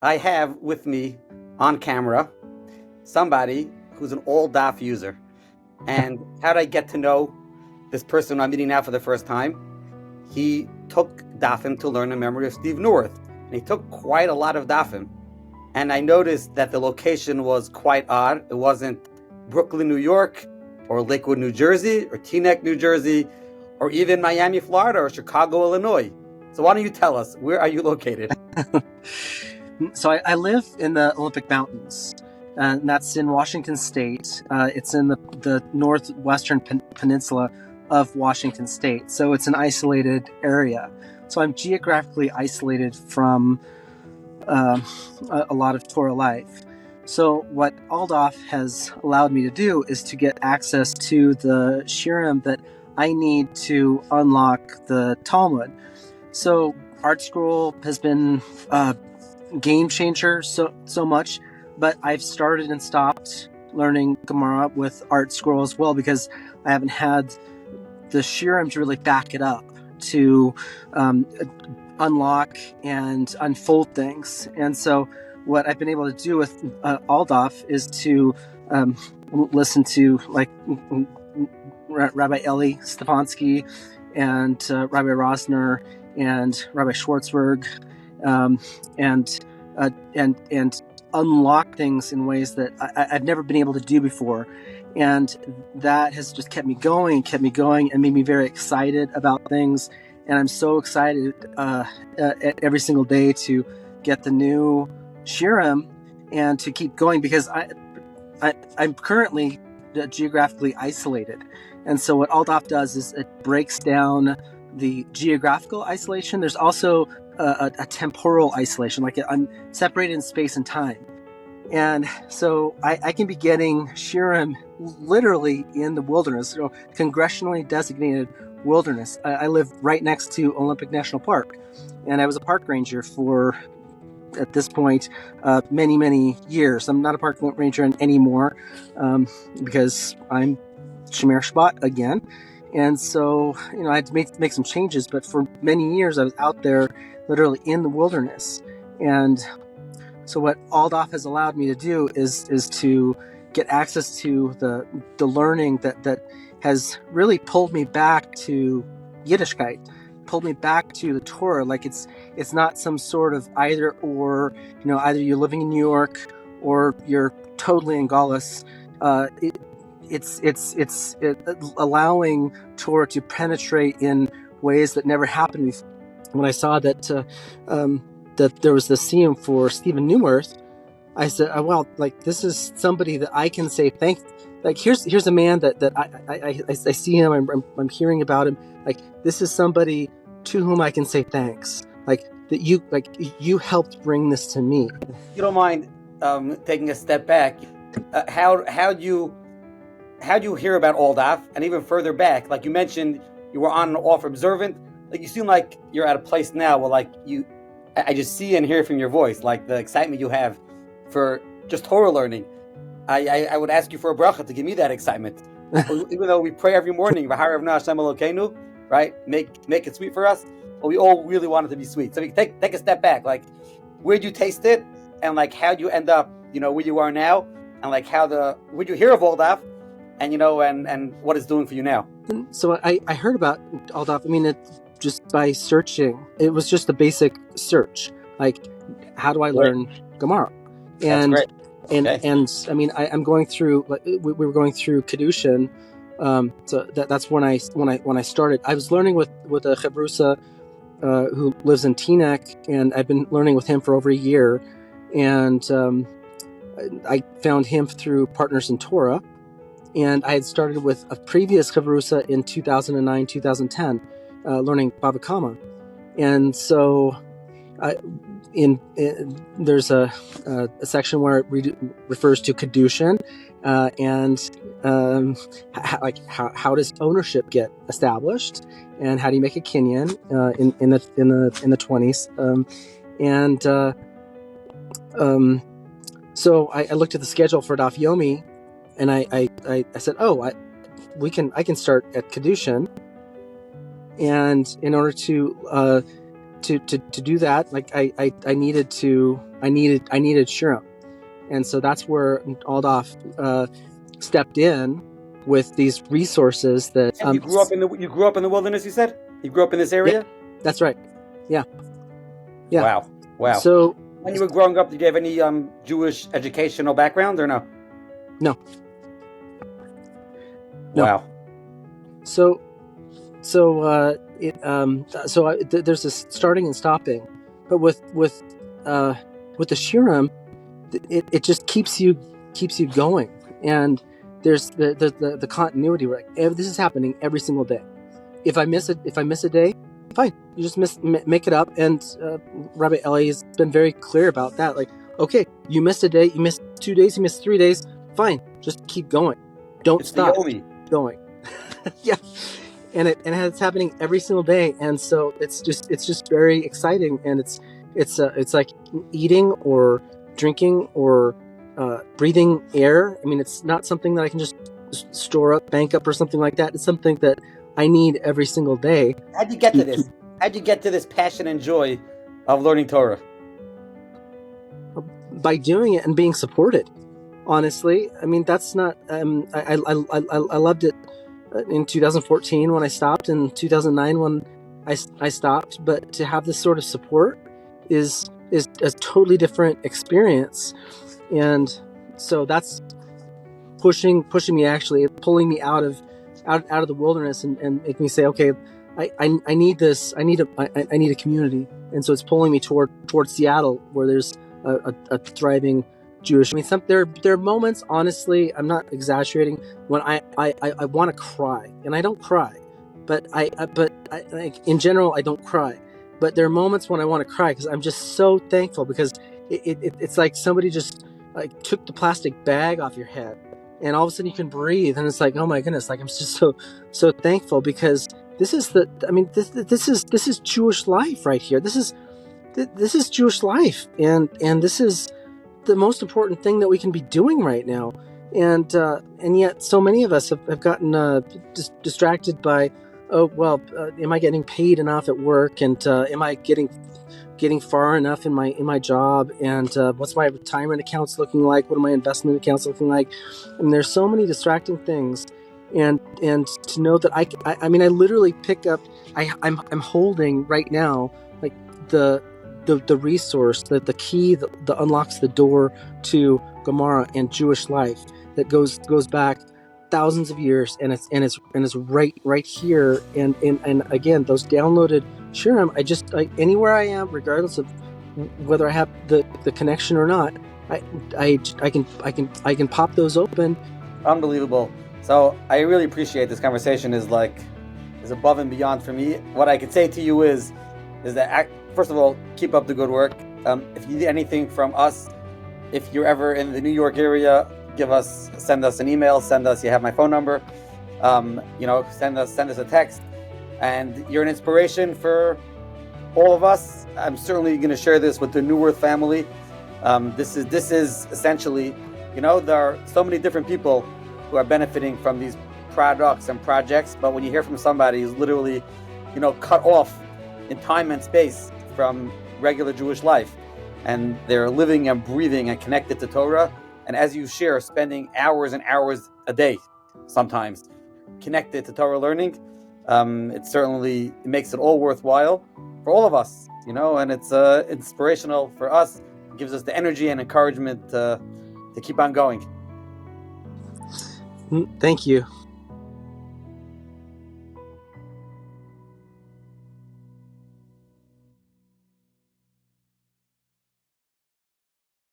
I have with me on camera somebody who's an old DAF user. And how did I get to know this person I'm meeting now for the first time? He took DAFim to learn the memory of Steve North. And he took quite a lot of DAFim. And I noticed that the location was quite odd. It wasn't Brooklyn, New York, or Lakewood, New Jersey, or Teaneck, New Jersey, or even Miami, Florida, or Chicago, Illinois. So why don't you tell us, where are you located? So I live in the Olympic Mountains, and that's in Washington State. It's in the northwestern peninsula of Washington State. So it's an isolated area. So I'm geographically isolated from a lot of Torah life. So what Aloff has allowed me to do is to get access to the shirim that I need to unlock the Talmud. So Art Scroll has been a game changer so much, but I've started and stopped learning Gemara with Art Scroll as well because I haven't had the shirim to really back it up to unlock and unfold things. And so what I've been able to do with Aloff is to listen to like Rabbi Eli Stefansky and Rabbi Rosner and Rabbi Schwartzberg, and unlock things in ways that I've never been able to do before. And that has just kept me going, and made me very excited about things. And I'm so excited every single day to get the new shirim and to keep going because I'm currently geographically isolated. And so what Aloff does is it breaks down the geographical isolation. There's also a temporal isolation, like I'm separated in space and time. And so I can be getting shirim literally in the wilderness, congressionally designated wilderness. I live right next to Olympic National Park, and I was a park ranger for, at this point, many years. I'm not a park ranger anymore because I'm Shomer Shabbat again. And so, I had to make some changes, but for many years I was out there literally in the wilderness. And so what Aloff has allowed me to do is to get access to the learning that has really pulled me back to Yiddishkeit, pulled me back to the Torah. Like it's not some sort of either or, either you're living in New York or you're totally in Galus. It's allowing Torah to penetrate in ways that never happened before. When I saw that there was the siyum for Stephen Newworth, I said, oh, well, like this is somebody that I can say thank. Like here's a man that I see him, I'm hearing about him. Like this is somebody to whom I can say thanks. Like that you helped bring this to me. If you don't mind taking a step back, how do you hear about Aloff, and even further back? Like you mentioned, you were on and off observant. Like you seem like you're at a place now where I just see and hear from your voice, like the excitement you have for just Torah learning. I would ask you for a bracha to give me that excitement. Even though we pray every morning, right? Make it sweet for us. But we all really want it to be sweet. So we take a step back. Like, where'd you taste it? And like, how'd you end up, where you are now? And like, where'd you hear of Aloff? And, and what it's doing for you now? So I heard about Aloff. I mean, just by searching. It was just a basic search. Like, how do I learn Gemara? And that's great. Okay. And I mean, I'm going through. Like, we were going through Kedushin. So that's when I started. I was learning with a Chavrusa who lives in Teaneck, and I've been learning with him for over a year. And I found him through Partners in Torah. And I had started with a previous Chavrusa in 2009, 2010, learning Bava Kama. And so there's a section where it refers to Kedushin, and how does ownership get established, and how do you make a kinyan in the 20s, so I looked at the schedule for Daf Yomi, and I said, I can start at Kedushin, and in order to do that, like I needed to I needed Shurim. And so that's where Aloff stepped in with these resources that. And you grew up in the wilderness. You said you grew up in this area. Yeah, that's right. Yeah. Wow. So when you were growing up, did you have any Jewish educational background or no? No. Wow. So there's this starting and stopping, but with the Shurim, it just keeps you going, and there's the continuity where this is happening every single day. If I miss a day, fine, you just make it up. And Rabbi Eli has been very clear about that. Like, okay, you missed a day, you missed 2 days, you missed 3 days, fine, just keep going, don't stop going. Yeah. And it's happening every single day, and so it's just very exciting, and it's like eating or drinking or breathing air. I mean, it's not something that I can just store up, bank up, or something like that. It's something that I need every single day. How'd you get to this? How'd you get to this passion and joy of learning Torah? By doing it and being supported. Honestly, I mean, that's not. I loved it in 2014 when I stopped, and 2009 when I stopped. But to have this sort of support is a totally different experience, and so that's pushing me, actually pulling me out of the wilderness and making me say, okay, I need this. I need a community, and so it's pulling me towards Seattle, where there's a thriving Jewish. I mean, there are moments, honestly, I'm not exaggerating, when I want to cry, and I don't cry, but I like, in general, I don't cry, but there are moments when I want to cry because I'm just so thankful, because it's like somebody just like took the plastic bag off your head, and all of a sudden you can breathe, and it's like, oh my goodness, like I'm just so thankful, because this is this is Jewish life right here. This is Jewish life, and this is the most important thing that we can be doing right now, and yet so many of us have gotten distracted by, oh well, am I getting paid enough at work, and am I getting far enough in my job, and what's my retirement accounts looking like, what are my investment accounts looking like? I mean, there's so many distracting things, and to know that I mean, I literally pick up, I'm holding right now, like the resource, the key that unlocks the door to Gemara and Jewish life that goes back thousands of years, and it's right here, and again, those downloaded Shurim, I anywhere I am, regardless of whether I have the connection or not, I can pop those open. Unbelievable. So I really appreciate this conversation. Is above and beyond for me. What I could say to you is that, first of all, keep up the good work. If you need anything from us, if you're ever in the New York area, send us an email, you have my phone number, send us a text, and you're an inspiration for all of us. I'm certainly going to share this with the New Earth family. This is essentially, there are so many different people who are benefiting from these products and projects, but when you hear from somebody who's literally, cut off in time and space from regular Jewish life, and they're living and breathing and connected to Torah, and as you share, spending hours and hours a day, sometimes connected to Torah learning, it makes it all worthwhile for all of us, and it's inspirational for us. It gives us the energy and encouragement to keep on going. Thank you.